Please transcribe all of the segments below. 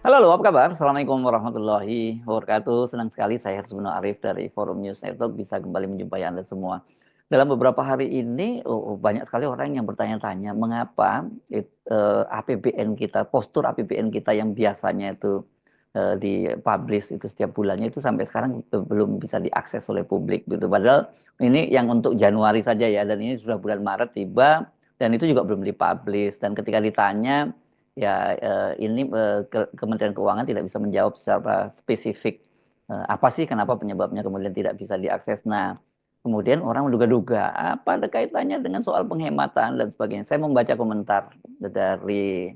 Halo, halo, apa kabar? Assalamualaikum warahmatullahi wabarakatuh. Senang sekali saya Harsuno Arif dari Forum News Network bisa kembali menjumpai Anda semua. Dalam beberapa hari ini, banyak sekali orang yang bertanya-tanya mengapa APBN kita, postur APBN kita yang biasanya itu dipublish itu setiap bulannya itu sampai sekarang belum bisa diakses oleh publik gitu. Padahal ini yang untuk Januari saja ya, dan ini sudah bulan Maret tiba dan itu juga belum dipublish. Dan ketika ditanya ya ini Kementerian Keuangan tidak bisa menjawab secara spesifik apa sih kenapa penyebabnya kemudian tidak bisa diakses. Nah, kemudian orang menduga-duga apa ada kaitannya dengan soal penghematan dan sebagainya. Saya membaca komentar dari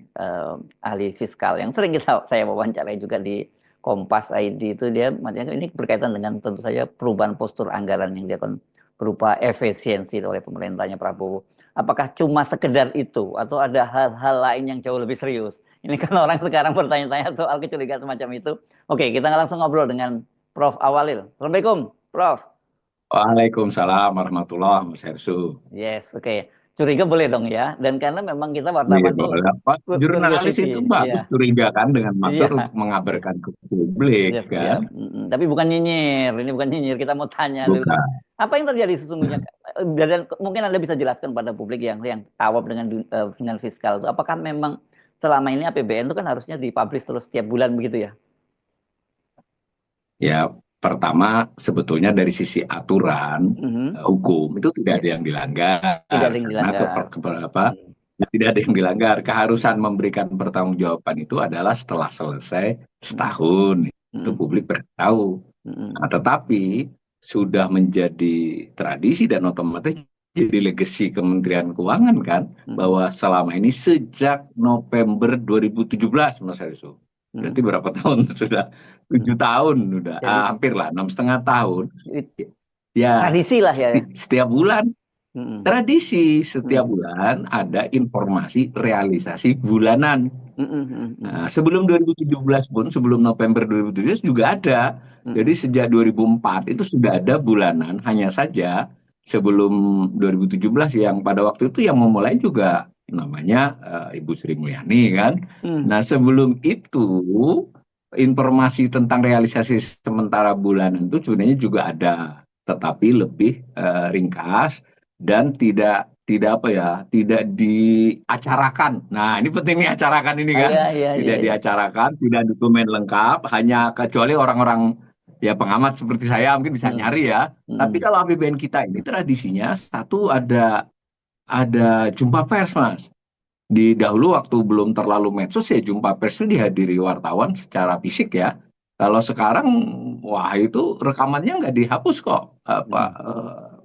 ahli fiskal yang sering saya wawancarai juga di Kompas ID itu dia makanya ini berkaitan dengan tentu saja perubahan postur anggaran yang dilakukan berupa efisiensi oleh pemerintahnya Prabowo. Apakah cuma sekedar itu atau ada hal-hal lain yang jauh lebih serius? Ini kan orang sekarang bertanya-tanya soal kecurigaan semacam itu. Oke, kita langsung ngobrol dengan Prof. Awalil. Assalamualaikum, Prof. Waalaikumsalam warahmatullahi Mas Hersu. Yes, oke. Curiga boleh dong ya. Dan karena memang kita Iya, wartawan tuh boleh. Pak, jurnalis curiosity. itu Iya, bagus curiga kan dengan maksud iya. untuk mengabarkan ke publik Yes, ya. kan. Tapi bukan nyinyir. Ini bukan nyinyir. Kita mau tanya dulu. Bukan. Apa yang terjadi sesungguhnya? Dan mungkin Anda bisa jelaskan pada publik yang awam dengan fiskal itu. Apakah memang selama ini APBN itu kan harusnya dipublish terus setiap bulan begitu ya? Ya, pertama sebetulnya dari sisi aturan Mhm. hukum itu tidak ada yang Tidak dilanggar ada yang karena dilanggar. Hmm. tidak ada yang dilanggar. Keharusan memberikan pertanggungjawaban itu adalah setelah selesai Mhm. setahun itu Mhm. publik bertahu. Mhm. Nah, tetapi sudah menjadi tradisi dan otomatis jadi legasi Kementerian Keuangan kan Mhm. bahwa selama ini sejak November 2017 Mas Ariso. Berarti Mhm. berapa tahun sudah? Mhm. 7 tahun sudah, Jadi hampir lah 6,5 tahun. ini Ya, tradisi lah ya. setiap bulan Mhm. tradisi setiap Mhm. bulan ada informasi realisasi bulanan. Mhm. Mhm. Nah, sebelum 2017 pun, sebelum November 2017 juga ada. Jadi Mhm. sejak 2004 itu sudah ada bulanan, hanya saja sebelum 2017 yang pada waktu itu yang memulai juga namanya Ibu Sri Mulyani kan. Mhm. Nah, sebelum itu informasi tentang realisasi sementara bulanan itu sebenarnya juga ada, tetapi lebih ringkas dan tidak apa ya, tidak diacarakan. Nah, ini penting nih acarakan ini Ah, kan. iya, iya, iya, Tidak iya. diacarakan, tidak dokumen lengkap, hanya kecuali orang-orang ya pengamat seperti saya mungkin bisa Mhm. nyari ya. Tapi Mhm. kalau APBN kita ini tradisinya satu ada jumpa pers, Mas. Di dahulu waktu belum terlalu medsos ya jumpa pers itu dihadiri wartawan secara fisik ya. Kalau sekarang wah itu rekamannya nggak dihapus kok. Mhm.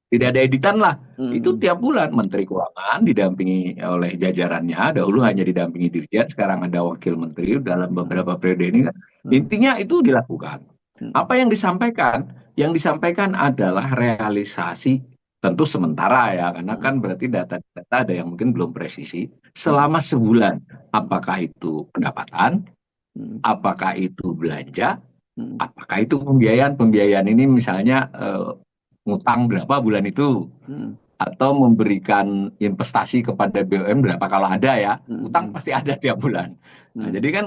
Tidak ada editan lah. Itu Mhm. tiap bulan Menteri Keuangan didampingi oleh jajarannya. Dahulu hanya didampingi Dirjen, sekarang ada wakil menteri dalam Mhm. beberapa periode ini kan. Mhm. Intinya itu dilakukan. Mhm. Apa yang disampaikan? Yang disampaikan adalah realisasi tentu sementara ya, karena Mhm. kan berarti data-data ada yang mungkin belum presisi. Mhm. Selama sebulan, apakah itu pendapatan, Mhm. apakah itu belanja, Mhm. apakah itu pembiayaan. Pembiayaan ini misalnya ngutang berapa bulan itu, Mhm. atau memberikan investasi kepada BUMN berapa kalau ada ya. Utang Mhm. pasti ada tiap bulan. Nah, Mhm. jadi kan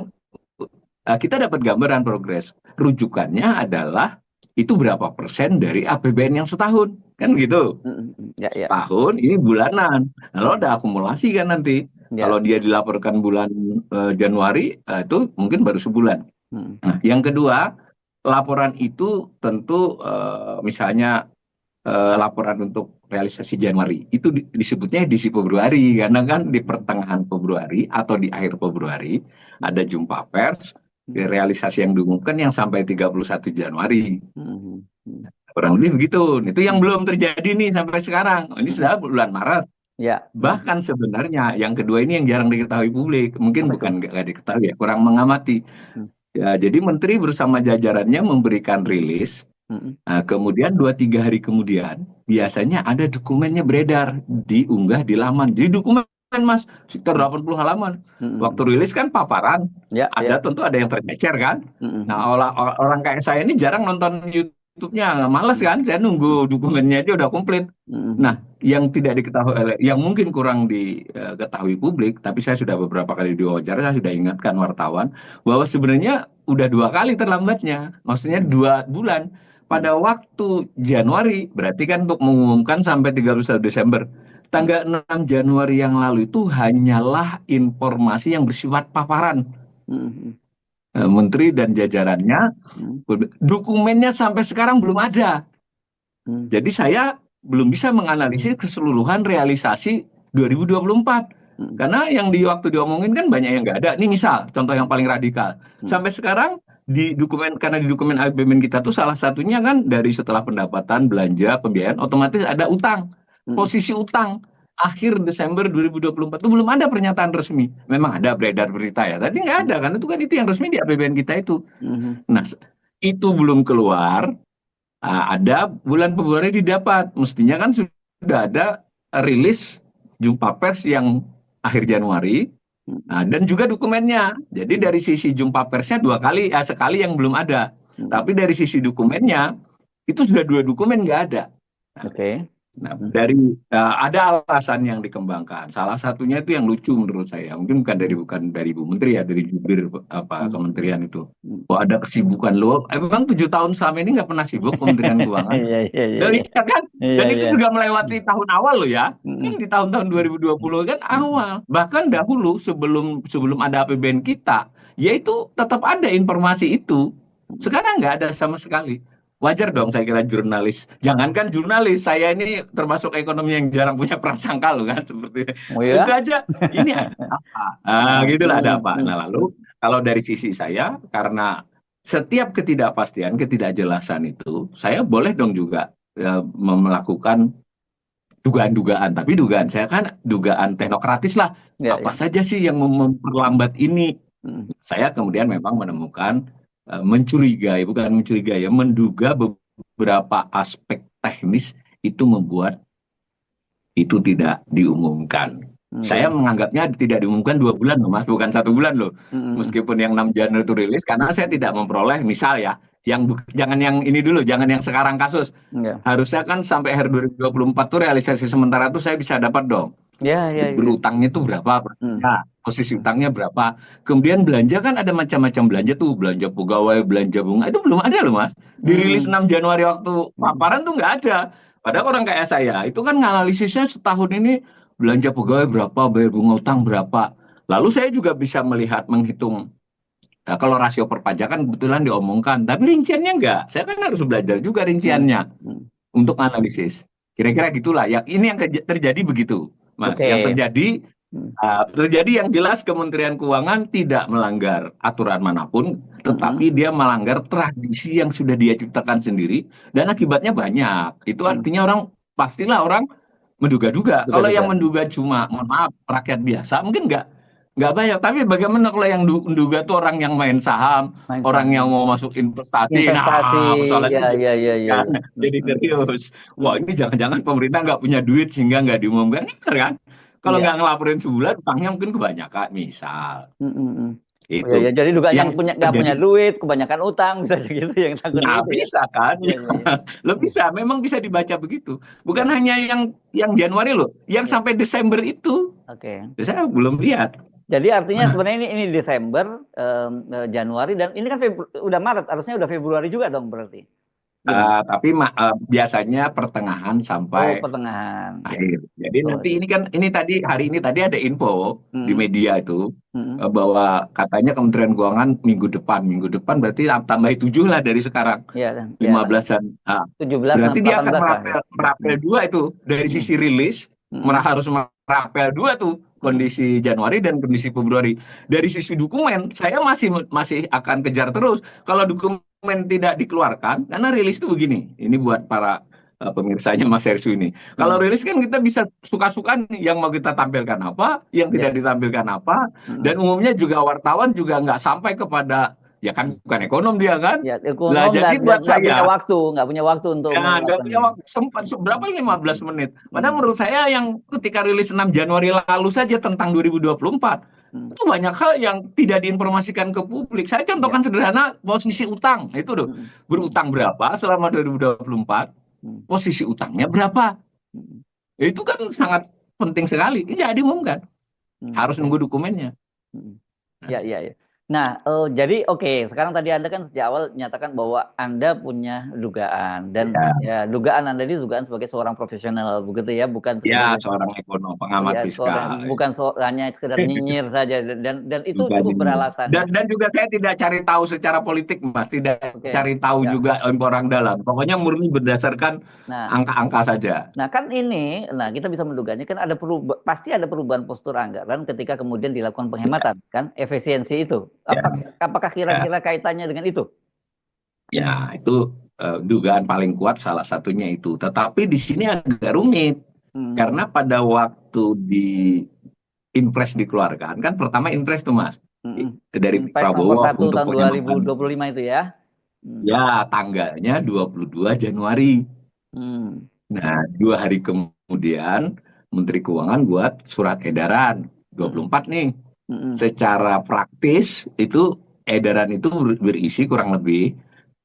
kita dapat gambaran progres. Rujukannya adalah itu berapa persen dari APBN yang setahun. Kan gitu. Mhm. Mhm. Ya, ya. Setahun ini bulanan. Lalu Mhm. ada akumulasi kan nanti. Ya. Kalau dia dilaporkan bulan Januari, itu mungkin baru sebulan. Mhm. Nah, yang kedua, laporan itu tentu misalnya laporan untuk realisasi Januari itu disebutnya edisi Februari karena kan di pertengahan Februari atau di akhir Februari ada jumpa pers Mhm. realisasi yang diumumkan yang sampai 31 Januari. Mhm. Mhm. Kurang lebih begitu. Itu yang Mhm. belum terjadi nih sampai sekarang. Ini Mhm. sudah bulan Maret. Ya. Mhm. Bahkan sebenarnya yang kedua ini yang jarang diketahui publik. Mungkin Apa itu? bukan nggak diketahui ya, kurang mengamati. Mhm. Ya, jadi menteri bersama jajarannya memberikan rilis. Mhm. Nah, kemudian 2-3 hari kemudian, biasanya ada dokumennya beredar, diunggah di laman. Jadi dokumen Mas, sekitar 80 halaman. Waktu rilis kan paparan, tentu ada yang tercecer kan. Nah, orang kayak saya ini jarang nonton YouTube-nya, males kan, saya nunggu dokumennya aja udah komplit. Nah, yang tidak diketahui, yang mungkin kurang diketahui publik, tapi saya sudah beberapa kali diwawancara, saya sudah ingatkan wartawan, bahwa sebenarnya udah 2 kali terlambatnya, maksudnya 2 bulan. Pada waktu Januari, berarti kan untuk mengumumkan sampai 31 Desember. Tanggal 6 Januari yang lalu itu hanyalah informasi yang bersifat paparan. Menteri dan jajarannya, dokumennya sampai sekarang belum ada. Jadi saya belum bisa menganalisis keseluruhan realisasi 2024. Karena yang waktu diomongin kan banyak yang nggak ada. Ini misal, contoh yang paling radikal. Sampai sekarang, karena di dokumen APBN kita tuh salah satunya kan dari setelah pendapatan, belanja, pembiayaan, otomatis ada utang. Posisi utang akhir Desember 2024 itu belum ada pernyataan resmi. Memang ada beredar berita ya, tapi nggak ada kan itu yang resmi di APBN kita itu. Nah, itu belum keluar. Ada bulan Februari didapat. Mestinya kan sudah ada rilis jumpa pers yang akhir Januari. Dan juga dokumennya. Jadi dari sisi jumpa persnya sekali yang belum ada. Tapi dari sisi dokumennya itu sudah 2 dokumen nggak ada. Nah, ada alasan yang dikembangkan. Salah satunya itu yang lucu menurut saya. Mungkin bukan dari Bu Menteri ya, dari jubir kementerian itu. Ada kesibukan loh. Memang 7 tahun selama ini nggak pernah sibuk Kementerian Keuangan. Dan itu juga melewati tahun awal loh ya. Kan di tahun-tahun 2020 kan awal. Bahkan dahulu sebelum ada APBN kita, yaitu tetap ada informasi itu. Sekarang nggak ada sama sekali. Wajar dong saya kira jurnalis. Jangankan jurnalis, saya ini termasuk ekonomi yang jarang punya prasangka loh kan seperti itu aja. Ini ada apa? Gitulah ada apa. Nah, lalu kalau dari sisi saya, karena setiap ketidakpastian, ketidakjelasan itu, saya boleh dong juga melakukan dugaan-dugaan. Tapi dugaan saya kan dugaan teknokratis lah. Apa saja sih yang memperlambat ini? Saya kemudian memang menemukan menduga beberapa aspek teknis itu membuat itu tidak diumumkan. Saya menganggapnya tidak diumumkan 2 bulan loh Mas, bukan 1 bulan loh. Meskipun yang 6 Januari itu rilis, karena saya tidak memperoleh misal ya, jangan yang ini dulu, jangan yang sekarang kasus. Harusnya kan sampai akhir 2024 tuh realisasi sementara tuh saya bisa dapat dong. Berutangnya itu berapa? Posisi utangnya berapa? Kemudian belanja kan ada macam-macam belanja tuh, belanja pegawai, belanja bunga, itu belum ada loh Mas. Dirilis 6 Januari waktu paparan tuh nggak ada. Padahal orang kayak saya, itu kan nganalisisnya setahun ini belanja pegawai berapa, bayar bunga utang berapa. Lalu saya juga bisa menghitung. Kalau rasio perpajakan kebetulan diomongkan, tapi rinciannya enggak. Saya kan harus belajar juga rinciannya untuk analisis. Kira-kira gitulah. Ini yang terjadi begitu, Mas. Yang terjadi yang jelas Kementerian Keuangan tidak melanggar aturan manapun, tetapi dia melanggar tradisi yang sudah dia ciptakan sendiri, dan akibatnya banyak. Itu artinya pastilah orang menduga-duga. Kalau yang menduga cuma, mohon maaf, rakyat biasa, mungkin nggak banyak. Tapi bagaimana kalau yang menduga tuh orang yang main saham, orang yang mau masuk investasi. Soalnya jadi serius. Wah, ini jangan-jangan pemerintah nggak punya duit sehingga nggak diumumkan, kan? Kalau nggak ngelaporin sebulan, utangnya mungkin kebanyakan, misal. Jadi juga yang nggak punya duit, kebanyakan utang, bisa gitu yang takut. Nah, bisa kan? Lo bisa, memang bisa dibaca begitu. Bukan hanya yang Januari loh, yang sampai Desember itu. Saya belum lihat. Jadi artinya sebenarnya ini Desember, Januari, dan ini kan udah Maret, harusnya udah Februari juga dong berarti. Tapi biasanya pertengahan sampai pertengahan akhir. Jadi nanti hari ini tadi ada info di media itu bahwa katanya Kementerian Keuangan minggu depan berarti tambah 7 lah dari sekarang. 15-an. 17. Berarti dia akan merapel 2 itu dari sisi rilis, harus merapel 2 tuh kondisi Januari dan kondisi Februari. Dari sisi dokumen saya masih akan kejar terus. Kalau dokumen tidak dikeluarkan, karena rilis itu begini, ini buat para pemirsanya Mas Hersu ini. Kalau rilis kan kita bisa suka-suka nih, yang mau kita tampilkan apa, yang tidak ditampilkan apa, dan umumnya juga wartawan juga nggak sampai kepada Ya kan bukan ekonom dia kan. Ya, Lah ekonom jadi dan buat saya nggak punya waktu untuk ya nggak melakukan punya ini. waktu sempat berapa 15 menit. Padahal Hmm. menurut saya yang ketika rilis 6 Januari lalu saja tentang 2024 Hmm. itu banyak hal yang tidak diinformasikan ke publik. Saya Ya. contohkan sederhana posisi utang itu loh. Hmm. Hmm. Berutang berapa selama 2024? Hmm. Posisi utangnya berapa? Hmm. Itu kan sangat penting sekali. Ini nggak diumumkan. Harus Oke. nunggu dokumennya. Hmm. Nah, Ya, ya, ya. Nah, jadi oke, sekarang tadi Anda kan sejak awal menyatakan bahwa Anda punya dugaan dan ya, ya dugaan Anda ini dugaan sebagai seorang profesional begitu ya, bukan ya sekedar seorang ekonom pengamat ya fiskal. bukan hanya sekedar nyinyir saja dan itu Bukan cukup ini. beralasan ya. Dan juga saya tidak cari tahu secara politik, Mas. Tidak Oke. cari tahu Ya. juga orang dalam. Pokoknya murni berdasarkan Nah, angka-angka saja. nah kan nah kita bisa menduganya kan pasti ada perubahan postur anggaran ketika kemudian dilakukan Ya, penghematan kan, efisiensi itu. ya, Apakah ya. kira-kira kaitannya dengan itu? Ya, itu dugaan paling kuat salah satunya itu. Tetapi di sini agak rumit. Hmm. Karena pada waktu di Inpres dikeluarkan, kan pertama Inpres tuh Mas. Mm-mm. Dari Inpres nomor Prabowo 1 untuk tahun dua ribu penghematan. dua puluh lima itu ya. Hmm. Ya, tanggalnya 22 Januari. Hmm. Nah, 2 hari kemudian Menteri Keuangan buat surat edaran Mm-mm. 24 nih. Mm-mm. Secara praktis itu edaran itu berisi kurang lebih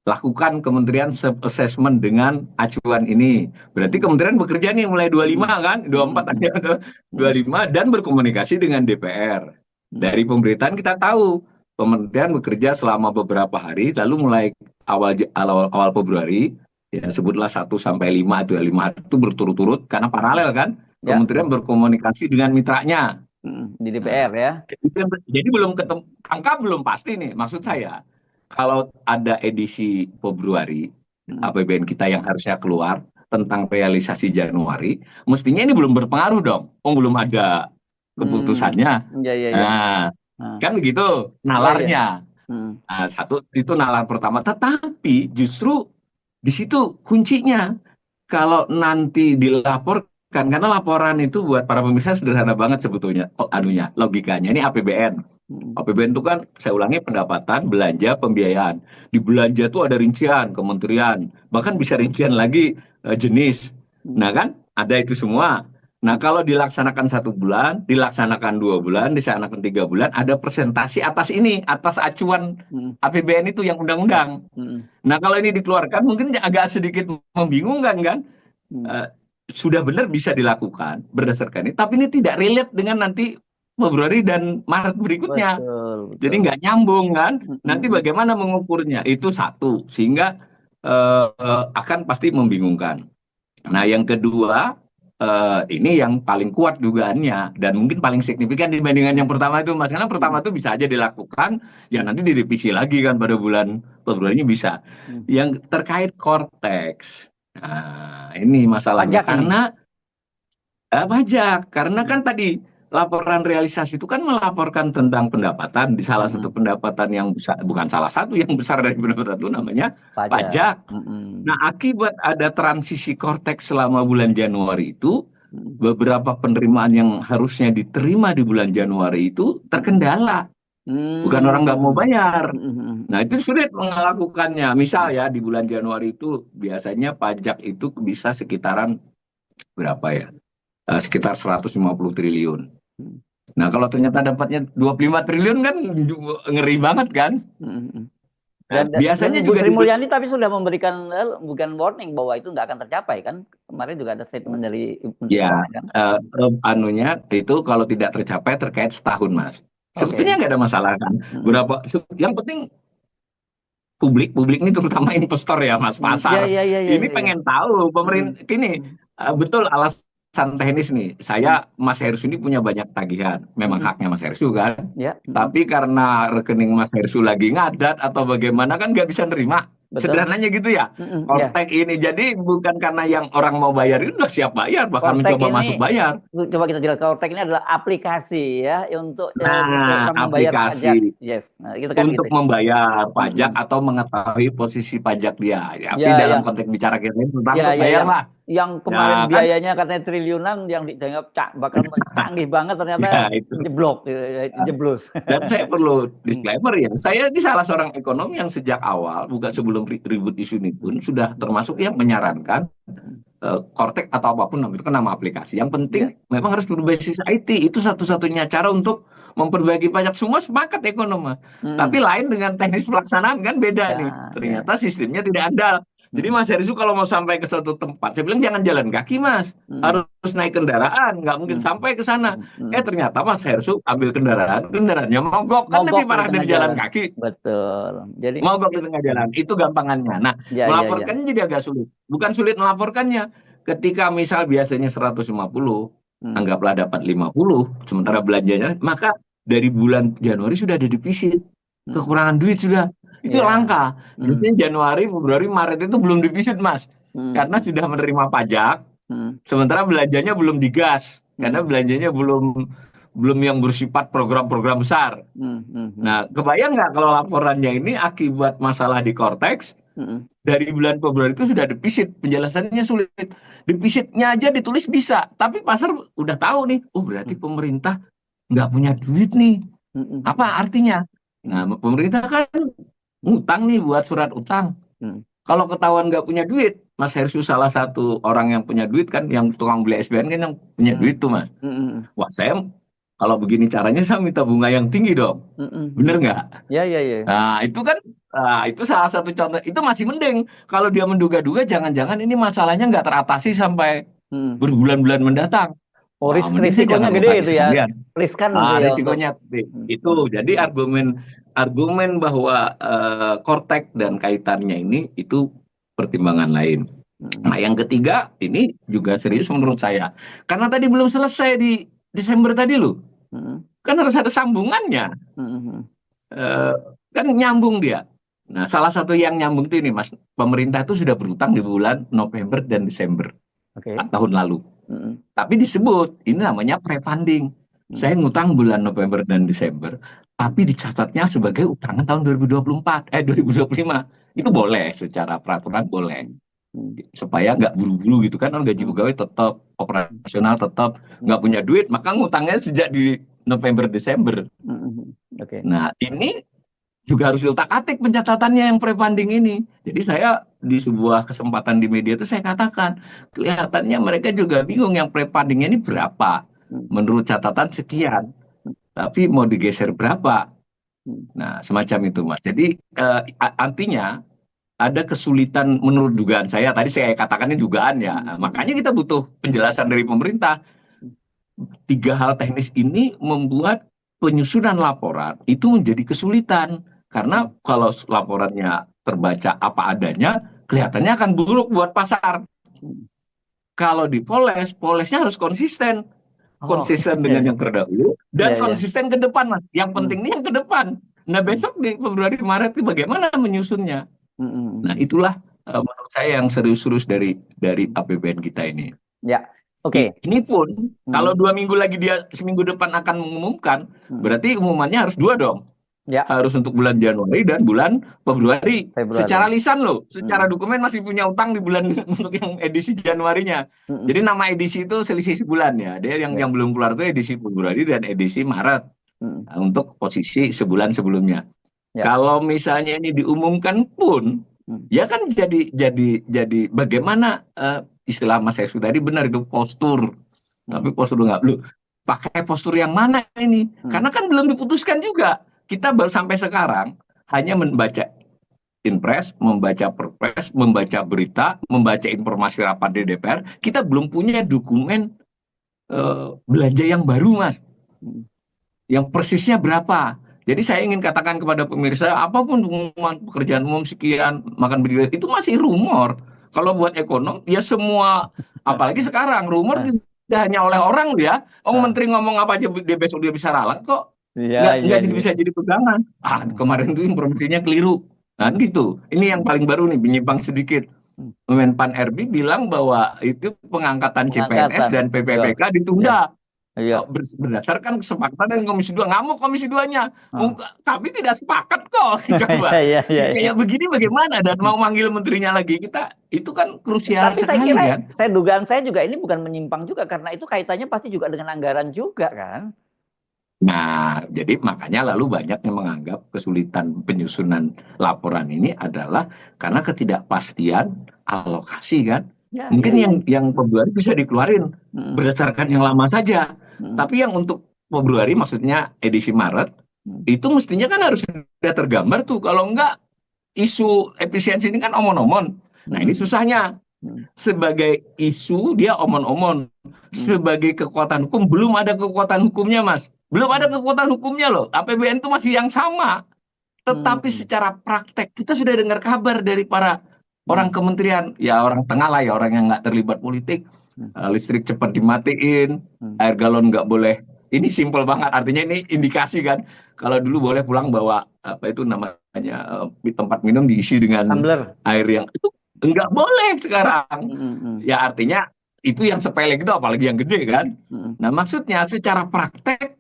lakukan Kementerian Self Assessment dengan acuan ini. Berarti Mm-mm. Kementerian bekerja nih mulai 25 Mm-mm. kan, 24 Mm-mm. aja tuh. Mm-mm. 25 dan berkomunikasi dengan DPR. Mm-mm. Dari pemberitaan kita tahu Kementerian bekerja selama beberapa hari lalu mulai awal Februari ya sebutlah 1 sampai 5 itu ya 5 hari itu berturut-turut karena paralel kan Ya, kementerian berkomunikasi dengan mitranya. di Nah, DPR ya. jadi belum ketemu angka belum pasti nih maksud saya kalau ada edisi Februari Mm-mm. APBN kita yang harusnya keluar tentang realisasi Januari mestinya ini belum berpengaruh dong. Oh belum ada keputusannya. Ya, ya, ya. Nah, Nah, kan begitu ya, ya. nalarnya. Mm. Nah, satu itu nalar pertama tetapi justru di situ kuncinya. Kalau nanti dilaporkan, karena laporan itu buat para pemirsa sederhana banget sebetulnya, anunya, logikanya. Ini APBN. Mm. APBN itu kan, saya ulangi, pendapatan, belanja, pembiayaan. Di belanja tuh ada rincian, kementerian. Bahkan bisa rincian lagi jenis. Mm. Nah kan, ada itu semua. Nah kalau dilaksanakan 1 bulan, dilaksanakan 2 bulan, dilaksanakan 3 bulan, ada presentasi atas ini, atas acuan Mm. APBN itu yang undang-undang. Mm. Nah, kalau ini dikeluarkan mungkin agak sedikit membingungkan kan? Mm. Eh, sudah benar bisa dilakukan berdasarkan ini, tapi ini tidak relate dengan nanti Februari dan Maret berikutnya. Betul, Jadi betul. nggak nyambung kan? Nanti Mm-mm. bagaimana mengukurnya? Itu satu, sehingga akan pasti membingungkan. Nah, yang kedua, ini yang paling kuat dugaannya dan mungkin paling signifikan dibandingkan yang pertama itu, Mas. Karena pertama Mm. itu bisa aja dilakukan, ya nanti direvisi lagi kan pada bulan Februari bisa. Mm. Yang terkait Cortex, nah ini masalahnya Pajak ini. karena pajak, karena Mm. kan tadi laporan realisasi itu kan melaporkan tentang pendapatan di salah satu Mm-mm. pendapatan yang besar, bukan salah satu yang besar dari pendapatan itu namanya Pajak. pajak. Nah, Mm-mm. akibat ada transisi Cortex selama bulan Januari itu, Mm. beberapa penerimaan yang harusnya diterima di bulan Januari itu Mm-mm. terkendala. Bukan orang nggak mau Mm. bayar. Mm-mm. Nah, itu sulit melakukannya. Misal Mm. ya, di bulan Januari itu biasanya pajak itu bisa sekitaran berapa ya? Sekitar 150 triliun. Mm. Nah, kalau ternyata dapatnya 25 triliun kan ngeri banget kan? Mm-mm. Nah, Dan biasanya Ibu juga Sri Mulyani tapi sudah memberikan bukan warning bahwa itu nggak akan tercapai kan? Kemarin juga ada statement dari Menteri ya, Keuangan kan? anunya itu kalau tidak tercapai terkait setahun, Mas. Sebetulnya Oke. nggak ada masalah kan. Mm-mm. Berapa? Yang penting publik ini terutama investor ya, Mas, Ya, pasar. ya, ya, ya, Ini ya, ya. pengen tahu Mm. pemerintah ini Mm. betul alasan teknis nih. Mm. Saya Mas Hersу ini punya banyak tagihan. Memang Mm-mm. haknya Mas Hersu kan. Ya. Mm-mm. Tapi karena rekening Mas Hersu lagi ngadat atau bagaimana kan nggak bisa nerima. Betul. Sederhananya gitu ya. Mm-mm. Ya. Kontak ini jadi bukan karena yang orang mau bayar itu udah siap bayar, bahkan Kortek mencoba masuk ini bayar. coba kita jelaskan. Kortek ini adalah aplikasi ya untuk Nah, membayar pajak. aplikasi Yes. Nah, gitu kan untuk gitu. membayar pajak Mm-mm. atau mengetahui posisi pajak dia. Ya, tapi Ya, dalam ya. konteks bicara kita ini tentang Ya, untuk ya, bayar yang lah. yang kemarin Ya kan? biayanya katanya triliunan, yang dianggap bakal canggih banget, Ya ternyata itu. jeblok, jeblos. Dan saya perlu Hmm, disclaimer ya, saya ini salah seorang ekonom yang sejak awal, bukan sebelum ribut isu ini pun, sudah termasuk yang menyarankan hmm. Cortex atau apapun itu kan nama aplikasi. Yang penting Ya. memang harus berbasis IT. Itu satu-satunya cara untuk memperbaiki pajak. Semua sepakat ekonom. Tapi Hmm. lain dengan teknis pelaksanaan kan beda nih. Ya, ya. Ternyata sistemnya tidak andal. Jadi Hmm. Mas Herisu kalau mau sampai ke suatu tempat, saya bilang jangan jalan kaki Mas. Hmm. Harus naik kendaraan, nggak mungkin Hmm. sampai ke sana. Hmm. Hmm. Ternyata Mas Herisu ambil kendaraan, kendaraannya mogok. Kan Mogok lebih di parah tengah dari jalan jalan. kaki. Betul. Jadi, Mogok di tengah jalan, itu gampangannya. Nah, ya, ya, ya. melaporkannya jadi agak sulit. Bukan sulit melaporkannya. Ketika misal biasanya 150, Hmm. anggaplah dapat 50, sementara Hmm. belanjanya, maka dari bulan Januari sudah ada defisit. Hmm. Kekurangan duit sudah. Itu Ya. langka. Hmm. Biasanya Januari, Februari, Maret itu belum defisit, Mas. Hmm. Karena sudah menerima pajak, Hmm. sementara belanjanya belum digas. Karena Hmm. belanjanya belum belum yang bersifat program-program besar. Hmm. Hmm. Hmm. Nah, kebayang nggak kalau laporannya ini akibat masalah di Cortex, Hmm. dari bulan Februari itu sudah defisit, penjelasannya sulit. Defisitnya aja ditulis bisa, tapi pasar udah tahu nih, oh berarti Hmm. pemerintah nggak punya duit nih. Hmm. Hmm. Apa artinya? Nah, Hmm. pemerintah kan ngutang nih buat surat utang. Hmm. Kalau ketahuan nggak punya duit, Mas Hersu salah satu orang yang punya duit kan, yang tukang beli SBN kan yang punya Hmm. duit tuh Mas. Hmm. Hmm. Wah saya kalau begini caranya saya minta bunga yang tinggi dong. Hmm. Hmm. Bener Hmm. nggak? Ya, ya, ya. Nah, itu kan itu salah satu contoh. Itu masih mending. Kalau dia menduga-duga, jangan-jangan ini masalahnya nggak teratasi sampai Hmm. berbulan-bulan mendatang. Oh, Wah, mending saya risikonya jangan gede ngutangi itu ya, sekalian. riskan itu ya untuk. Risikonya Hmm. itu. Jadi Hmm. argumen argumen bahwa Kortek dan kaitannya ini itu pertimbangan lain. Hmm. Nah, yang ketiga ini juga serius menurut saya. Karena tadi belum selesai di Desember tadi loh. Hmm. Kan harus ada sambungannya. Hmm. Hmm. Eh, kan nyambung dia. Nah, salah satu yang nyambung tuh ini, Mas. Pemerintah itu sudah berutang di bulan November dan Desember Oke. tahun lalu. Hmm. Tapi disebut ini namanya pre-funding. Hmm. Saya ngutang bulan November dan Desember, tapi dicatatnya sebagai utangan tahun 2024, 2025. Itu boleh secara peraturan boleh. Hmm. Hmm. Supaya nggak buru-buru gitu kan, gaji Hmm. pegawai tetap, operasional tetap, nggak punya duit, maka ngutangnya sejak di November Desember. Hmm. Oke. Nah, ini juga harus diutak-atik pencatatannya yang pre-funding ini. Jadi saya di sebuah kesempatan di media itu saya katakan, kelihatannya mereka juga bingung yang pre-fundingnya ini berapa. Hmm. Menurut catatan sekian, tapi mau digeser berapa. Hmm. Nah, semacam itu Mas. Jadi artinya ada kesulitan menurut dugaan saya. Tadi saya katakannya dugaan ya. Hmm. Makanya kita butuh penjelasan dari pemerintah. Tiga hal teknis ini membuat penyusunan laporan itu menjadi kesulitan. Karena kalau laporannya terbaca apa adanya, kelihatannya akan buruk buat pasar. Hmm. Kalau dipoles, polesnya harus konsisten. Oh, Konsisten dengan yang terdahulu, dan ya, ya. konsisten ke depan, Mas. Yang Hmm. penting ini yang ke depan. Nah, Hmm. besok di Februari, Maret, bagaimana menyusunnya? Hmm. Hmm. Nah, Hmm. itulah menurut saya yang serius-serius dari Hmm. APBN kita ini. Ya, oke. Ini pun kalau Hmm. 2 minggu lagi dia seminggu depan akan mengumumkan, Hmm. berarti umumannya harus dua dong. Ya, Harus untuk bulan Januari dan bulan Februari. Secara Februari. lisan loh, secara Hmm. dokumen masih punya utang di bulan untuk yang edisi Januarinya. Hmm. Jadi nama edisi itu selisih sebulan ya. Dia Ya. yang belum keluar itu edisi Februari dan edisi Maret. Hmm. Nah, untuk posisi sebulan sebelumnya. Ya. Kalau misalnya ini diumumkan pun, Hmm. ya kan jadi bagaimana istilah Mas Hesu tadi benar itu postur. Hmm. Tapi postur nggak lu pakai postur yang mana ini? Hmm. Karena kan belum diputuskan juga. Kita baru sampai sekarang hanya membaca Inpres, membaca Perpres, membaca berita, membaca informasi rapat di DPR. Kita belum punya dokumen belanja yang baru, Mas. Hmm. Yang persisnya berapa? Jadi saya ingin katakan kepada pemirsa, apapun pengumuman pekerjaan umum sekian, makan berita, itu masih rumor. Kalau buat ekonom, ya semua, apalagi sekarang, rumor Ah, tidak hanya oleh orang ya. Oh, ah. menteri ngomong apa aja, dia besok dia bisa ralat kok. Iya, iya, Nggak jadi iya. bisa jadi pegangan. Hmm. Kemarin itu informasinya keliru. Nah, Hmm. gitu. Ini yang Hmm. paling baru nih, menyimpang sedikit. Hmm. Menpan RB bilang bahwa itu pengangkatan CPNS Pengangkatan, dan betul. PPPK Ya, ditunda. Iya. Berdasarkan kesepakatan dengan Komisi 2, ngamuk Komisi 2-nya. Heeh. Kami tidak sepakat kok. Iya Coba. iya iya iya. Kayak begini bagaimana? Dan mau manggil menterinya lagi. Itu kan krusial Tapi saya kira, sekali kan. dugaan saya juga ini bukan menyimpang juga, karena itu kaitannya pasti juga dengan anggaran juga kan? Nah, jadi makanya lalu banyak yang menganggap kesulitan penyusunan laporan ini adalah karena ketidakpastian alokasi kan. Ya, iya Mungkin iya. yang Februari bisa dikeluarin Mm, berdasarkan yang lama saja. mm, Tapi yang untuk Februari, maksudnya edisi Maret, mm, itu mestinya kan harus sudah tergambar tuh. Kalau enggak, isu efisiensi ini kan omon-omon. Nah, ini mm, susahnya. mm, Sebagai isu dia omon-omon, mm, sebagai kekuatan hukum belum ada kekuatan hukumnya, Mas, belum ada mm, kekuatan hukumnya loh. APBN itu masih yang sama, tetapi mm, secara praktek kita sudah dengar kabar dari para orang mm, kementerian, ya orang tengah lah, ya orang yang nggak terlibat politik. mm, Listrik cepat dimatiin, mm. air galon nggak boleh. Ini simpel banget, artinya ini indikasi kan. Kalau dulu boleh pulang bawa apa itu namanya, di tempat minum diisi dengan Tumbler. air yang itu nggak boleh sekarang. Mm, mm, Ya artinya itu yang sepele gitu, apalagi yang gede kan. mm. Nah, maksudnya secara praktek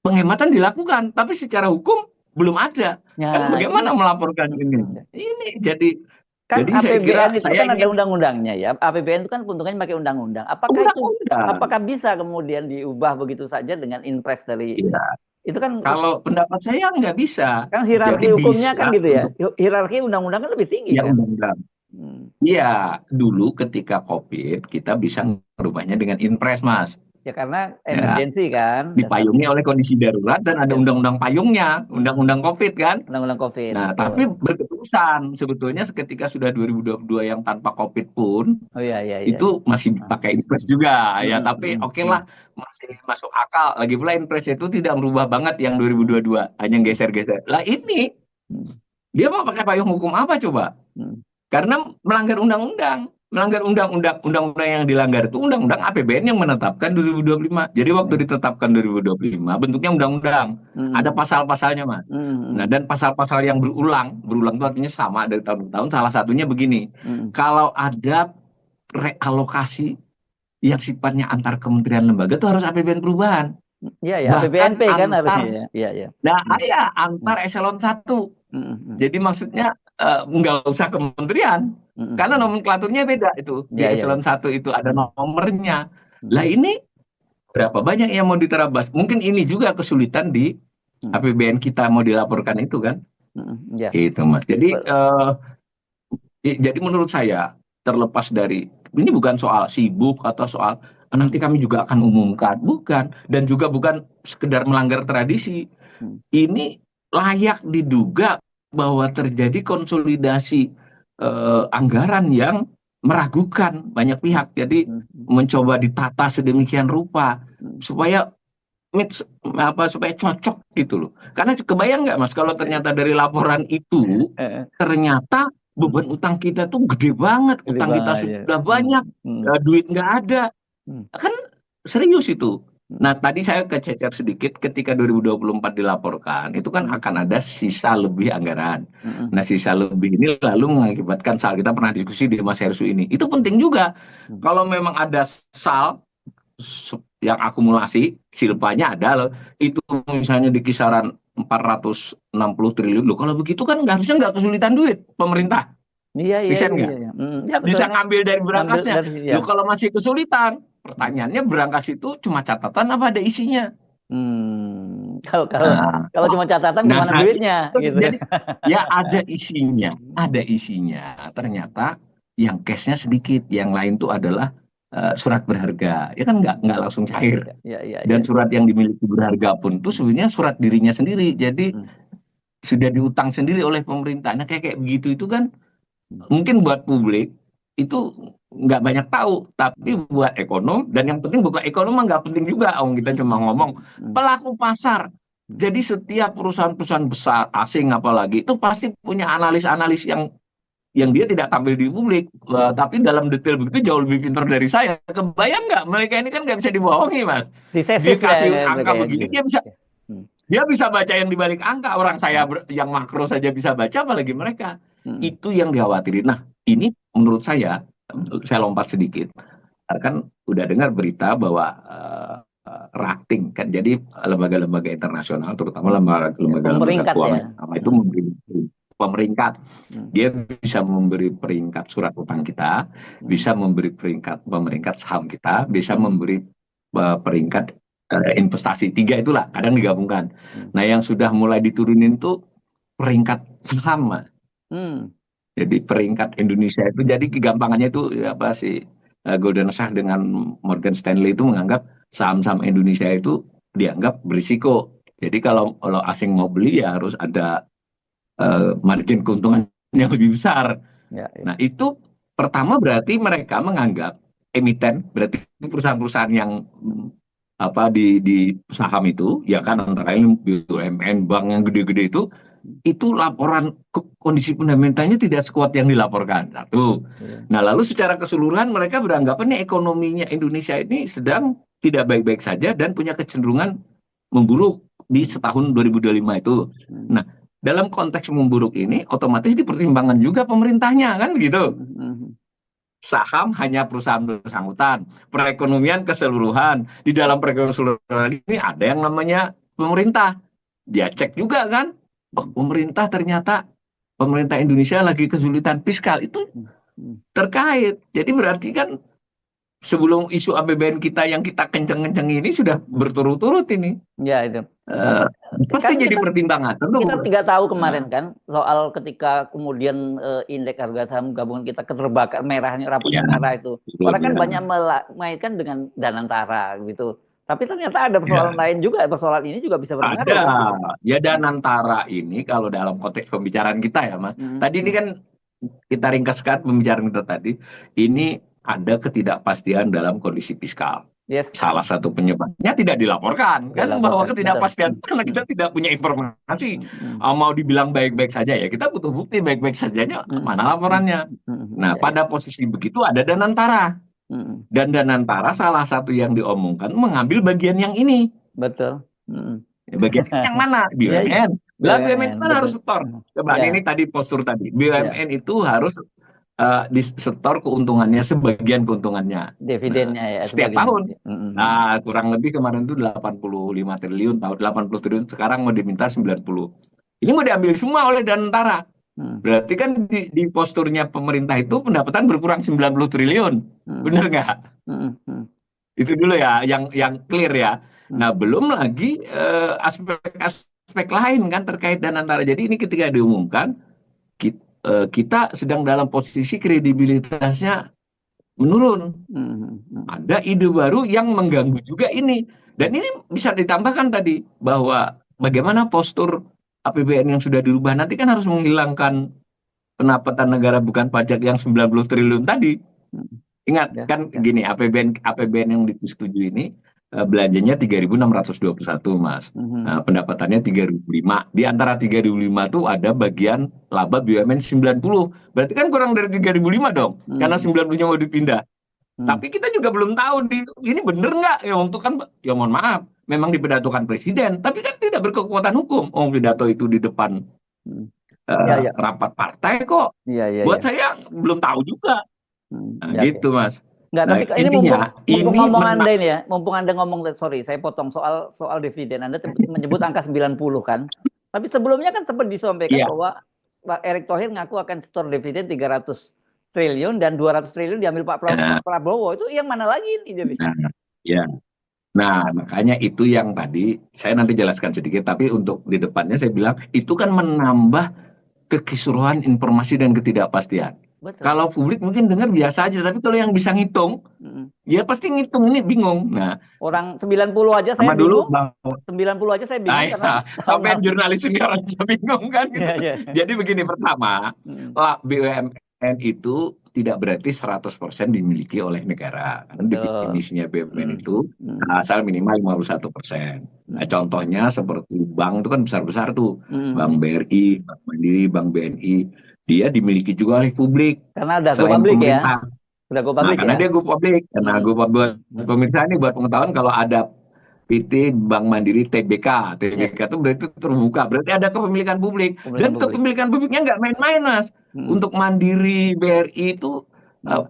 penghematan dilakukan, tapi secara hukum belum ada. Kan Ya, bagaimana ini melaporkan ini? mm. Ini jadi Kan saya kira APBN itu saya kan ada ingin undang-undangnya ya. APBN itu kan untuknya pakai undang-undang. undang-undang. Apakah bisa kemudian diubah begitu saja dengan impres dari Iya, itu kan? kalau pendapat saya nggak bisa. Kan Jadi hierarki hukumnya bisa kan gitu ya. untuk Hierarki undang-undang kan lebih tinggi ya kan. undang-undang. Hmm. Iya, dulu ketika COVID kita bisa merubahnya dengan Inpres, Mas. Ya karena Ya, emergensi kan. Dan tapi dipayungi oleh kondisi darurat dan ada ya, undang-undang payungnya, undang-undang COVID kan. undang-undang COVID, Nah, betul. tapi berkeputusan sebetulnya ketika sudah 2022 yang tanpa COVID pun Oh iya iya iya. itu masih Ah. pakai Inpres juga ya, Mm, tapi mm, oke mm, lah, masih masuk akal. Lagi pula Inpres itu tidak merubah banget yang 2022, hanya mm, geser-geser. Lah ini mm, dia mau pakai payung hukum apa coba? mm, Karena melanggar undang-undang. Melanggar undang-undang yang dilanggar itu undang-undang APBN yang menetapkan 2025. Jadi waktu mm, ditetapkan 2025 bentuknya undang-undang. Ada mm, pasal-pasalnya, Mas. Nah, mm, dan pasal-pasal yang berulang itu artinya sama dari tahun ke tahun. Salah satunya begini, mm. kalau ada realokasi yang sifatnya antar kementerian lembaga itu harus APBN perubahan. Iya ya, APBNP Bahkan kan harusnya antar, ya. Iya ya. nah Mm, ya, mm, antar eselon 1. mm, mm, Jadi maksudnya nggak usah kementerian, mm, karena mm. nomenklaturnya beda itu. Di Iya iya iya. eselon 1 itu ada Mm, nomornya. mm, Lah ini berapa banyak yang mau diterabas? Mungkin ini juga kesulitan di mm, APBN kita mau dilaporkan itu kan. mm. Ya. Itu Mas. Jadi menurut saya terlepas dari ini bukan soal sibuk atau soal nanti Mm, kami juga akan umumkan, bukan, dan juga bukan sekedar melanggar tradisi. mm, Ini layak diduga bahwa terjadi konsolidasi anggaran yang meragukan banyak mm, pihak. Jadi mm, mm, mencoba ditata sedemikian rupa mm. supaya supaya cocok gitu loh. Karena kebayang nggak Mas kalau ternyata dari laporan itu Eh, ternyata mm. beban utang kita tuh gede banget, Gede utang kita banget ya. sudah Mm, banyak, mm, duit nggak ada, mm, kan serius itu. mm, Nah, tadi saya kececer sedikit ketika 2024 dilaporkan, itu kan mm, akan ada sisa lebih anggaran. mm, Nah, sisa lebih ini lalu mengakibatkan SAL. Kita pernah diskusi di Mas Hersu ini. Itu penting juga. mm. Kalau memang ada SAL yang akumulasi, silpanya ada loh. Itu misalnya di kisaran 460 triliun. Loh, kalau begitu kan harusnya nggak kesulitan duit pemerintah. Iya iya Bisa iya nggak? iya. Iya. Ya betul Bisa nih. ngambil dari Ngambil berangkasnya. dari ya. Loh, kalau masih kesulitan, pertanyaannya berangkas itu cuma catatan apa ada isinya? Kalau kalau Nah, kalau cuma catatan nah, gimana duitnya gitu. jadi ya ada isinya, ada isinya. Ternyata yang cashnya sedikit, yang lain tuh adalah surat berharga. Ya kan nggak langsung cair. Ya ya ya ya. Dan surat yang dimiliki berharga pun itu sebenarnya surat dirinya sendiri. Jadi Hmm, sudah diutang sendiri oleh pemerintah. Nah, kayak begitu itu kan hmm, mungkin buat publik itu nggak banyak tahu, tapi hmm, buat ekonom, dan yang penting bukan ekonom mah nggak penting juga, kita cuma ngomong hmm, pelaku pasar. hmm. Jadi setiap perusahaan-perusahaan besar asing apalagi itu pasti punya analis-analis yang dia tidak tampil di publik. Tapi dalam detail begitu jauh lebih pintar dari saya. Kebayang nggak, mereka ini kan nggak bisa dibohongi, Mas. Dia Resesif ya kasih mereka angka ya begini, gitu. Hmm, dia bisa baca yang dibalik angka. Orang saya hmm, yang makro saja bisa baca, apalagi mereka. hmm, Itu yang dikhawatirin. Nah, ini menurut saya hmm, lompat sedikit. kan udah dengar berita bahwa rating kan, jadi lembaga-lembaga internasional terutama lembaga-lembaga Pemeringkat ya. keuangan utama itu memberi pemeringkat, dia bisa memberi peringkat surat utang kita, bisa memberi pemeringkat saham kita, bisa memberi peringkat investasi, tiga itulah kadang digabungkan. Nah yang sudah mulai diturunin tuh peringkat saham, Mas. Jadi peringkat Indonesia itu, jadi kegampangannya itu apa sih, Goldman Sachs dengan Morgan Stanley itu menganggap saham-saham Indonesia itu dianggap berisiko. Jadi kalau asing mau beli ya harus ada margin keuntungan yang lebih besar. Nah itu pertama berarti mereka menganggap emiten, berarti perusahaan-perusahaan yang apa di saham itu, ya kan, antara lain BUMN, bank yang gede-gede itu laporan kondisi fundamentalnya tidak sekuat yang dilaporkan. Satu. Nah lalu secara keseluruhan mereka beranggapan nih ekonominya Indonesia ini sedang tidak baik-baik saja dan punya kecenderungan memburuk di setahun 2025 itu. Nah dalam konteks memburuk ini otomatis dipertimbangkan juga pemerintahnya, kan begitu. Saham hanya perusahaan bersangkutan, perekonomian keseluruhan. Di dalam perekonomian keseluruhan ini ada yang namanya pemerintah. Dia cek juga kan, oh pemerintah ternyata pemerintah Indonesia lagi kesulitan fiskal, itu terkait. Jadi berarti kan sebelum isu APBN kita yang kita kenceng-kenceng ini sudah berturut-turut ini. Ya itu. Pasti Kan jadi pertimbangan. Kita 3 tahu kemarin kan soal ketika kemudian indeks harga saham gabungan kita keterbakar merahnya, rapotnya merah itu. Orang kan banyak mainkan dengan Danantara gitu. Tapi ternyata ada persoalan lain juga, persoalan ini juga bisa berpengaruh. Ada. Ya Danantara ini kalau dalam konteks pembicaraan kita ya Mas. Tadi ini kan kita ringkaskan pembicaraan kita tadi. Ini ada ketidakpastian dalam kondisi fiskal. Salah satu penyebabnya tidak dilaporkan kan, bahwa ketidakpastian karena kita tidak punya informasi. Mau dibilang baik-baik saja ya kita butuh bukti baik-baik sajanya, mana laporannya. Nah pada posisi begitu ada Danantara. Dan Danantara salah satu yang diomongkan mengambil bagian yang ini. Betul. Bagian yang mana? BUMN. BUMN itu kan harus setor. Coba ini tadi postur tadi. BUMN itu harus disetor keuntungannya, sebagian keuntungannya. Dividennya ya. Setiap tahun. Nah, kurang lebih kemarin itu 85 triliun, tahun 80 triliun, sekarang mau diminta 90. Ini mau diambil semua oleh Danantara. Berarti kan di posturnya pemerintah itu pendapatan berkurang 90 triliun. Benar nggak? Itu dulu ya, yang clear ya. Nah, belum lagi aspek lain kan terkait Danantara. Jadi ini ketika diumumkan, kita sedang dalam posisi kredibilitasnya menurun. Ada ide baru yang mengganggu juga ini. Dan ini bisa ditambahkan tadi bahwa bagaimana postur APBN yang sudah dirubah nanti kan harus menghilangkan pendapatan negara bukan pajak yang 90 triliun tadi. Ingat kan gini, APBN yang disetujui ini belanjanya 3.621 Mas. Pendapatannya 3.005. Di antara 3.005 itu ada bagian laba BUMN 90. Berarti kan kurang dari 3.005 dong. Karena 90-nya mau dipindah. Tapi kita juga belum tahu ini bener nggak ya, untuk kan ya mohon maaf memang dipidatokan presiden, tapi kan tidak berkekuatan hukum. Pidato itu di depan rapat partai kok. Buat saya belum tahu juga. Gitu Mas. Enggak, tapi ini mumpung ngomong Anda ini ya, mumpung Anda ngomong, sorry saya potong soal dividen, Anda menyebut angka 90 kan. Tapi sebelumnya kan sempat disampaikan bahwa Pak Erick Thohir ngaku akan setor dividen 300 triliun dan 200 triliun diambil Pak Prabowo. Itu yang mana lagi ini jadi? Nah, makanya itu yang tadi saya nanti jelaskan sedikit, tapi untuk di depannya saya bilang itu kan menambah kekisruhan informasi dan ketidakpastian. Betul. Kalau publik mungkin dengar biasa aja, tapi kalau yang bisa ngitung, ya pasti ngitung ini bingung. Nah, orang 90 aja saya bingung. 90 aja saya bingung karena sampai jurnalis senior aja bingung kan gitu. Jadi begini, pertama, BUMN itu tidak berarti 100% dimiliki oleh negara. Karena definisinya BUMN itu asal minimal 51%. Nah, contohnya seperti bank itu kan besar-besar tuh. Bank BRI, Bank Mandiri, Bank BNI. Dia dimiliki juga oleh publik. Karena ada go public ya. Sudah go public karena dia go public. Karena go public. Pemirsa ini buat pengetahuan, kalau ada PT Bank Mandiri TBK itu berarti terbuka. Berarti ada kepemilikan publik. Dan kepemilikan publiknya nggak main-main Mas. Untuk Mandiri, BRI itu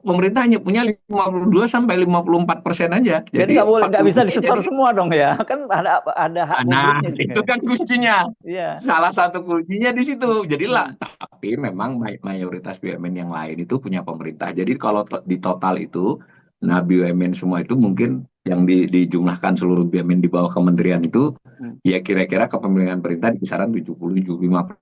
pemerintah hanya punya 52-54% aja. Jadi Jadi nggak bisa 40% disetor jadi, semua dong ya. Kan ada hak nah publiknya juga itu ya. kan kuncinya. Iya. Salah satu kuncinya di situ. Jadilah, Hmm. tapi memang mayoritas BUMN yang lain itu punya pemerintah. Jadi kalau di total itu, nah BUMN semua itu mungkin yang dijumlahkan seluruh BUMN di bawah kementerian itu, Hmm. ya kira-kira kepemilikan pemerintah di kisaran 70-75%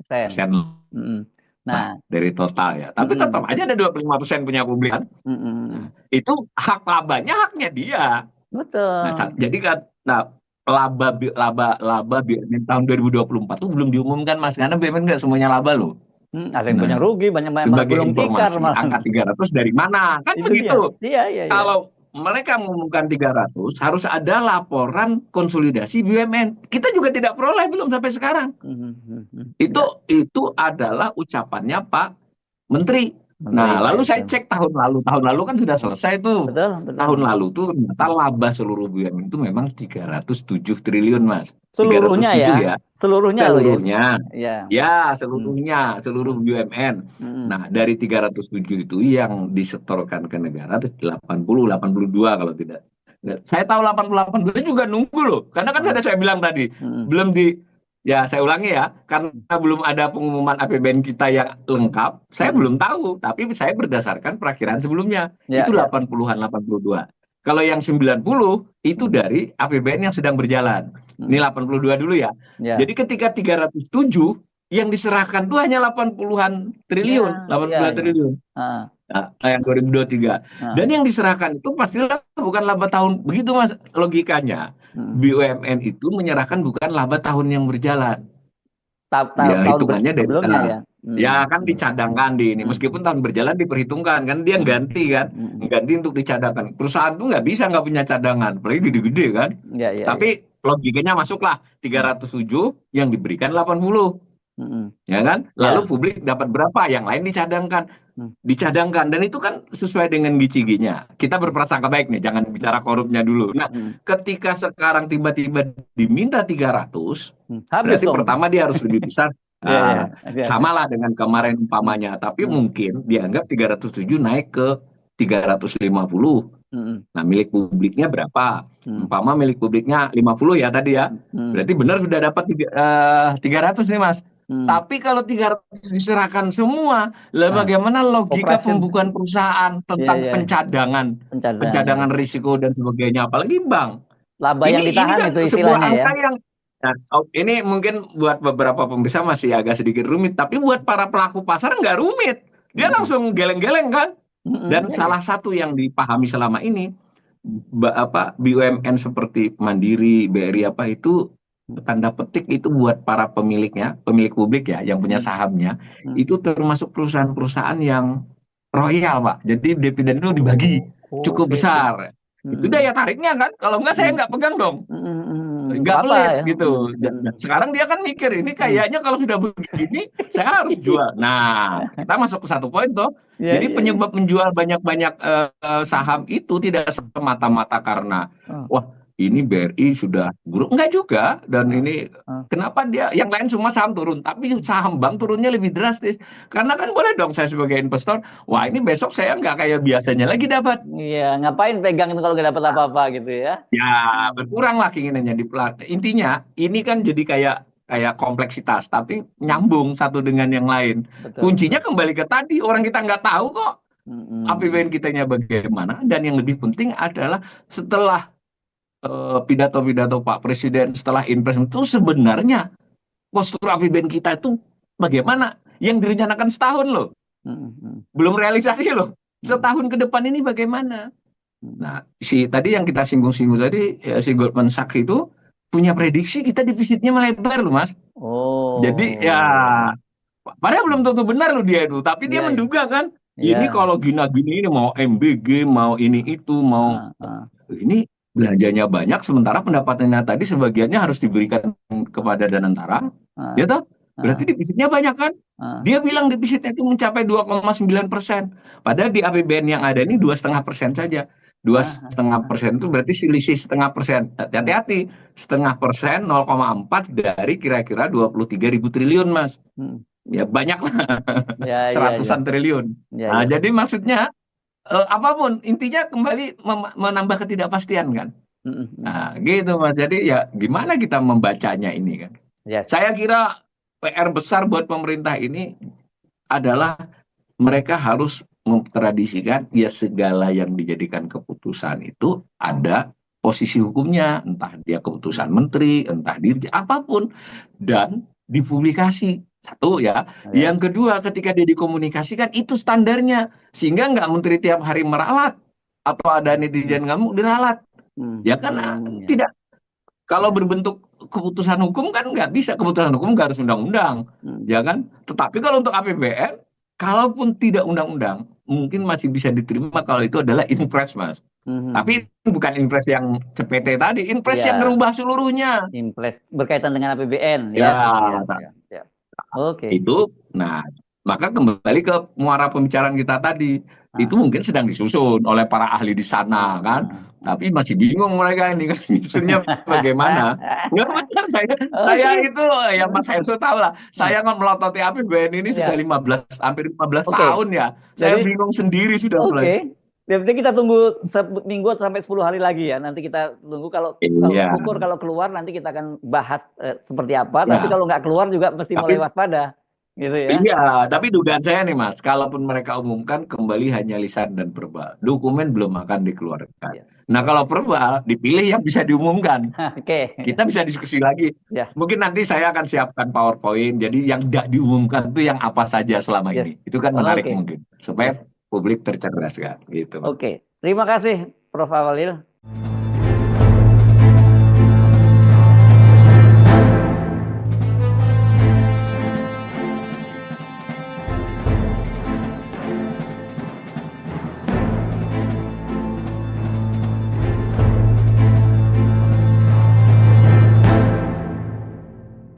Persen. Hmm. lah Nah, dari total ya. Tapi tetap hmm. aja ada 25% punya publik kan. Nah, Hmm. itu hak labanya haknya dia. Nah, Betul. jadi kan, nah, laba BUMN tahun 2024 tuh belum diumumkan Mas, karena BUMN nggak semuanya laba loh. Ada yang banyak Nah, rugi, banyak malah sebagai gulung tikar informasi, malah. angka 300 dari mana? Kan Itu dia. begitu. Iya, iya, iya. Kalau mereka mengumumkan 300, harus ada laporan konsolidasi BUMN. Kita juga tidak peroleh belum sampai sekarang. Enggak. Itu adalah ucapannya Pak Menteri. Menteri Nah, ya lalu saya itu. cek tahun lalu kan sudah selesai tuh. Betul, betul. Tahun lalu tuh ternyata laba seluruh BUMN itu memang 307 triliun, Mas. Seluruhnya 307 ya. ya, Seluruhnya loh ya. seluruhnya. Ya. Ya, Hmm. seluruhnya, seluruh Hmm. BUMN. Hmm. Nah, dari 307 itu yang disetorkan ke negara itu 80, 82 kalau tidak. Nah, saya tahu 80, 82 juga nunggu loh. Karena kan Hmm. saya bilang tadi, Hmm. belum ya saya ulangi ya, karena belum ada pengumuman APBN kita yang lengkap, saya Hmm. belum tahu. Tapi saya berdasarkan perakiraan sebelumnya, Ya, itu ya. 80-an, 82. Kalau yang 90 itu dari APBN yang sedang berjalan. Ini 82 dulu ya. Ya. Jadi ketika 307 yang diserahkan itu hanya 80-an triliun, Ya, ya, 82 ya. triliun. Nah, yang 2023. Dan yang diserahkan itu pastilah bukan laba tahun. Begitu Mas logikanya. BUMN itu menyerahkan bukan laba tahun yang berjalan. Ya Tahun hitungannya dari sebelumnya ya. ya kan dicadangkan di ini. Hmm. Meskipun tahun berjalan diperhitungkan kan dia ganti kan. Ganti untuk dicadangkan. Perusahaan tuh nggak bisa nggak punya cadangan. Apalagi gede-gede kan. Ya, ya, ya. Tapi logikanya masuklah 307 yang diberikan 80. Ya kan? Lalu Ya. publik dapat berapa? Yang lain dicadangkan dan itu kan sesuai dengan gici-giginya. Kita berprasangka baik nih, jangan bicara korupnya dulu. Nah, ketika sekarang tiba-tiba diminta 300, habis berarti dong. pertama dia harus lebih besar. Ya. Samalah dengan kemarin umpamanya, tapi mungkin dianggap 307 naik ke 350. Nah, milik publiknya berapa? Umpama milik publiknya 50 ya tadi ya. Berarti benar sudah dapat 300 nih Mas. Tapi kalau 300 diserahkan semua, lah bagaimana logika pembukuan perusahaan tentang pencadangan risiko dan sebagainya, apalagi bank. Laba yang Ini ditahan kan itu sebuah istilahnya ya. angka yang ini mungkin buat beberapa pemirsa masih agak sedikit rumit, tapi buat para pelaku pasar nggak rumit. Dia langsung geleng-geleng kan. Dan salah satu yang dipahami selama ini, BUMN seperti Mandiri, BRI apa itu, tanda petik itu buat para pemiliknya, pemilik publik ya, yang punya sahamnya, itu termasuk perusahaan-perusahaan yang royal, Pak. Jadi dividen itu dibagi cukup besar. Itu daya tariknya kan. Kalau enggak saya nggak pegang dong. Nggak pelit ya. gitu. Sekarang dia kan mikir, ini kayaknya kalau sudah begini, saya harus jual. Nah, kita masuk ke satu poin tuh. Jadi penyebab menjual banyak-banyak saham itu tidak semata-mata karena, wah ini BRI sudah buruk. Enggak juga. Dan ini kenapa dia, yang lain semua saham turun, tapi saham bank turunnya lebih drastis. Karena kan boleh dong saya sebagai investor, wah ini besok saya nggak kayak biasanya lagi dapat. Iya, ngapain pegang itu kalau nggak dapat apa-apa gitu ya. Ya, berkurang lah keinginannya di intinya ini kan jadi kayak kompleksitas, tapi nyambung satu dengan yang lain. Kuncinya kembali ke tadi, orang kita nggak tahu kok APBN kitanya bagaimana, dan yang lebih penting adalah setelah pidato-pidato Pak Presiden, setelah Inpres itu sebenarnya postur APBN kita itu bagaimana? Yang direncanakan setahun loh, belum realisasi loh. Setahun ke depan ini bagaimana? Nah, tadi yang kita singgung-singgung tadi, si Goldman Sachs itu punya prediksi kita defisitnya melebar loh, Mas. Jadi ya, padahal belum tentu benar loh dia itu, tapi dia menduga kan, ini kalau gini-gini ini mau MBG, mau ini itu, mau ini belanjanya banyak, sementara pendapatannya tadi sebagiannya harus diberikan kepada Danantara, ya toh? Berarti defisitnya banyak kan? Dia bilang defisitnya itu mencapai 2,9%. Padahal di APBN yang ada ini 2,5% saja. 2,5% itu berarti selisih 0,5%. Hati-hati, 0,5%, 0,4 dari kira-kira 23.000 triliun, Mas. ya banyak lah, Ya, ya, ya. seratusan triliun. Ya, Nah, ya. jadi maksudnya apapun intinya kembali menambah ketidakpastian kan. Mm, mm. Nah, gitu Mas. Jadi ya gimana kita membacanya ini kan? Yes. Saya kira PR besar buat pemerintah ini adalah mereka harus memtradisikan ya segala yang dijadikan keputusan itu ada posisi hukumnya, entah dia keputusan menteri, entah dirjen, apapun, dan dipublikasi. Satu ya. Yes. Yang kedua, ketika dia dikomunikasikan itu standarnya, sehingga nggak menteri tiap hari meralat atau ada Mm, netizen kamu diralat. mm, Ya kan mm, tidak. Kalau ya. berbentuk keputusan hukum kan nggak bisa, keputusan hukum nggak harus undang-undang, Mm, ya kan? Tetapi kalau untuk APBN, kalaupun tidak undang-undang, mungkin masih bisa diterima kalau itu adalah impres, Mas. Tapi mm. bukan impres yang CPT tadi, impres yang Ya, merubah seluruhnya. impres berkaitan dengan APBN. Ya, Ya, ya, ya, ya. Oke. itu, nah, maka kembali ke muara pembicaraan kita tadi, itu Ah, mungkin sedang disusun oleh para ahli di sana kan, ah, ah. tapi masih bingung mereka ini kan nyusunnya bagaimana. Nggak benar, saya Oke. itu ya Mas Enso tahu lah, Hmm, saya kan melototi APBN ini sudah ya. 15 hampir 15 Oke. tahun ya. Saya Jadi, bingung sendiri sudah mulai. oke. Berarti kita tunggu seminggu sampai 10 hari lagi ya. Nanti kita tunggu kalau kalau Iya, syukur kalau keluar nanti kita akan bahas seperti apa. Tapi ya. kalau nggak keluar juga mesti mulai Tapi waspada, gitu ya. iya, tapi dugaan saya nih Mas, kalaupun mereka umumkan kembali hanya lisan dan verbal, dokumen belum akan dikeluarkan. Ya. Nah kalau Oke. verbal dipilih yang bisa diumumkan, Oke. kita bisa diskusi lagi. Ya. Mungkin nanti saya akan siapkan PowerPoint, jadi yang tidak diumumkan itu yang apa saja selama Yes. ini. Itu kan menarik Oke. mungkin, supaya Yes. publik tercerdaskan, gitu Mas. Oke. Terima kasih Prof. Awalil.